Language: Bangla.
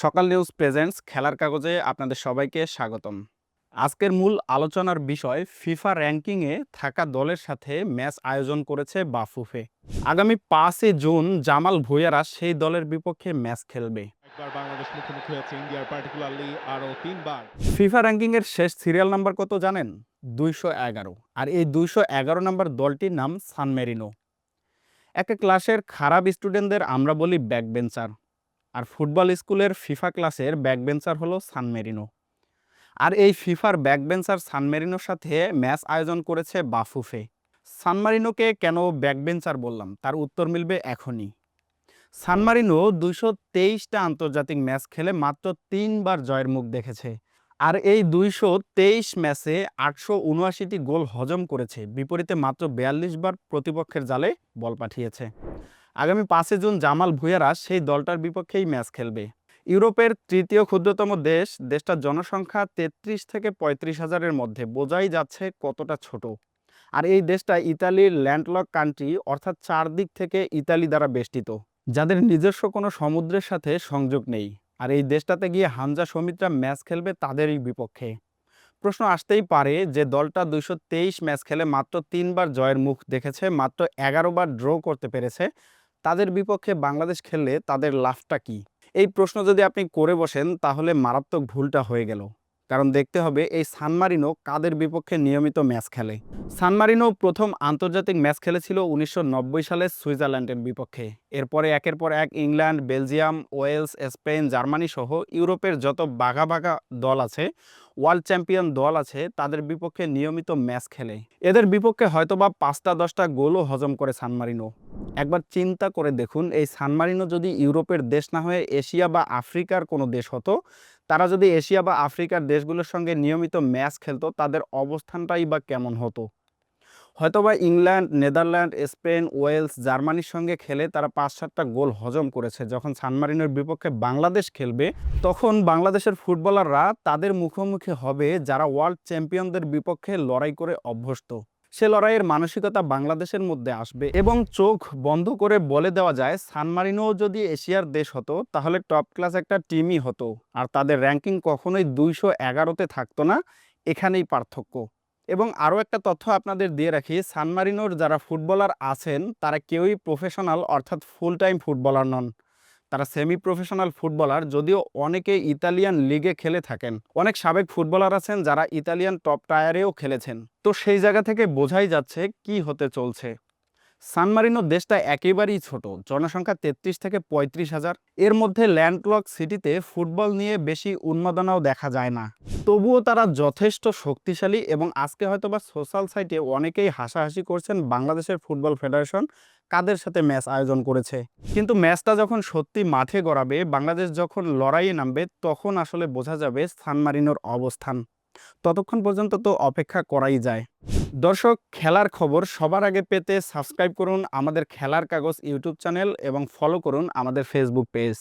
সকাল নিউজ প্রেজেন্টস খেলার কাগজে আপনাদের সবাইকে স্বাগতম। আজকের মূল আলোচনার বিষয় ফিফা র্যাঙ্কিংয়ে থাকা দলের সাথে ম্যাচ আয়োজন করেছে বাফুফে। আগামী 5 জুন জামাল ভুঁইয়ারা সেই দলের বিপক্ষে ম্যাচ খেলবে। একবার বাংলাদেশ মুখোমুখি হয়েছে ইন্ডিয়ার পার্টিকুলারলি আরও 3 বার। ফিফা র্যাঙ্কিংয়ের শেষ সিরিয়াল নাম্বার কত জানেন? 211। আর এই 211 নাম্বার দলটির নাম সান মেরিনো। এক ক্লাসের খারাপ স্টুডেন্টদের আমরা বলি ব্যাকবেঞ্চার, আর ফুটবল স্কুলের ফিফা ক্লাসের ব্যাকবেঞ্চার হলো সান মেরিনো। আর এই ফিফার ব্যাকবেঞ্চার সান মেরিনোর সাথে ম্যাচ আয়োজন করেছে বাফুফে। সান মারিনোকে কেন ব্যাকবেঞ্চার বললাম তার উত্তর মিলবে এখনই। সান মারিনো 223টা আন্তর্জাতিক ম্যাচ খেলে মাত্র 3বার জয়ের মুখ দেখেছে। আর এই 223 ম্যাচে 879টি গোল হজম করেছে, বিপরীতে মাত্র 42 বার প্রতিপক্ষের জালে বল পাঠিয়েছে। আগামী 5 জুন জামাল ভুঁইয়ারা সেই দলটার বিপক্ষেই ম্যাচ খেলবে। ইউরোপের তৃতীয় ক্ষুদ্রতম দেশটার জনসংখ্যা 33 থেকে 35 হাজারের মধ্যে, বোঝাই যাচ্ছে কতটা ছোট। আর এই দেশটা ইতালির ল্যান্ডলক কান্ট্রি, অর্থাৎ চারদিক থেকে ইতালি দ্বারা বেষ্টিত, যাদের নিজস্ব কোনো সমুদ্রের সাথে সংযোগ নেই। আর এই দেশটাতে গিয়ে হামজা সমিতরা ম্যাচ খেলবে তাদেরই বিপক্ষে। প্রশ্ন আসতেই পারে যে দলটা 223 ম্যাচ খেলে মাত্র 3বার জয়ের মুখ দেখেছে, মাত্র 11বার ড্র করতে পেরেছে, তাদের বিপক্ষে বাংলাদেশ খেললে তাদের লাভটা কি? এই প্রশ্ন যদি আপনি করে বসেন তাহলে মারাত্মক ভুলটা হয়ে গেল। কারণ দেখতে হবে এই সান মারিনো কাদের বিপক্ষে নিয়মিত ম্যাচ খেলে। সান মারিনো প্রথম আন্তর্জাতিক ম্যাচ খেলেছিল 1990 সালে সুইজারল্যান্ডের বিপক্ষে। এরপরে একের পর এক England, Belgium, Wales, Spain, Germany সহ ইউরোপের যত বাঘা বাঘা দল আছে, ওয়ার্ল্ড চ্যাম্পিয়ন দল আছে, তাদের বিপক্ষে নিয়মিত ম্যাচ খেলে। এদের বিপক্ষে হয়তোবা 5-10টা গোলও হজম করে সান মারিনো। একবার চিন্তা করে দেখুন, এই সান মারিনো যদি ইউরোপের দেশ না হয়ে এশিয়া বা আফ্রিকার কোনো দেশ হতো, তারা যদি এশিয়া বা আফ্রিকার দেশগুলোর সঙ্গে নিয়মিত ম্যাচ খেলতো, তাদের অবস্থানটাই বা কেমন হতো? হয়তোবা ইংল্যান্ড, নেদারল্যান্ড, স্পেন, ওয়েলস, জার্মানির সঙ্গে খেলে তারা 5-7টা গোল হজম করেছে। যখন সান মারিনোর বিপক্ষে বাংলাদেশ খেলবে, তখন বাংলাদেশের ফুটবলাররা তাদের মুখোমুখি হবে যারা ওয়ার্ল্ড চ্যাম্পিয়নদের বিপক্ষে লড়াই করে অভ্যস্ত। সে লড়াইয়ের মানসিকতা বাংলাদেশের মধ্যে আসবে এবং চোখ বন্ধ করে বলে দেওয়া যায় সান মারিনো যদি এশিয়ার দেশ হতো তাহলে টপ ক্লাস একটা টিমই হতো, আর তাদের র্যাঙ্কিং কখনোই 211তে থাকতো না। এখানেই পার্থক্য। এবং আরও একটা তথ্য আপনাদের দিয়ে রাখি, সান মারিনোর যারা ফুটবলার আছেন তারা কেউই প্রফেশনাল অর্থাৎ ফুল টাইম ফুটবলার নন। তারা সেমি প্রফেশনাল ফুটবলার, যদিও অনেকে ইতালিয়ান লিগে খেলে থাকেন। অনেক সাবেক ফুটবলার আছেন যারা ইতালিয়ান টপ টায়ারেও খেলেছেন। তো সেই জায়গা থেকে বোঝাই যাচ্ছে কি হতে চলছে। সান মারিনো দেশটা একেবারেই ছোট, জনসংখ্যা 33 থেকে 35 হাজার। এর মধ্যে ল্যান্ডলক সিটিতে ফুটবল নিয়ে বেশি উন্মাদনাও দেখা যায় না। তবুও তারা যথেষ্ট শক্তিশালী এবং আজকে হয়তোবা সোশ্যাল সাইটে অনেকেই হাসাহাসি করছেন বাংলাদেশের ফুটবল ফেডারেশন কাদের সাথে ম্যাচ আয়োজন করেছে। কিন্তু ম্যাচটা যখন সত্যি মাঠে গড়াবে, বাংলাদেশ যখন লড়াইয়ে নামবে, তখন আসলে বোঝা যাবে সান মারিনোর অবস্থান। ততক্ষণ পর্যন্ত তো অপেক্ষা করাই যায়। দর্শক, খেলার খবর সবার আগে পেতে সাবস্ক্রাইব করুন আমাদের খেলার কাগজ ইউটিউব চ্যানেল এবং ফলো করুন আমাদের ফেসবুক পেজ।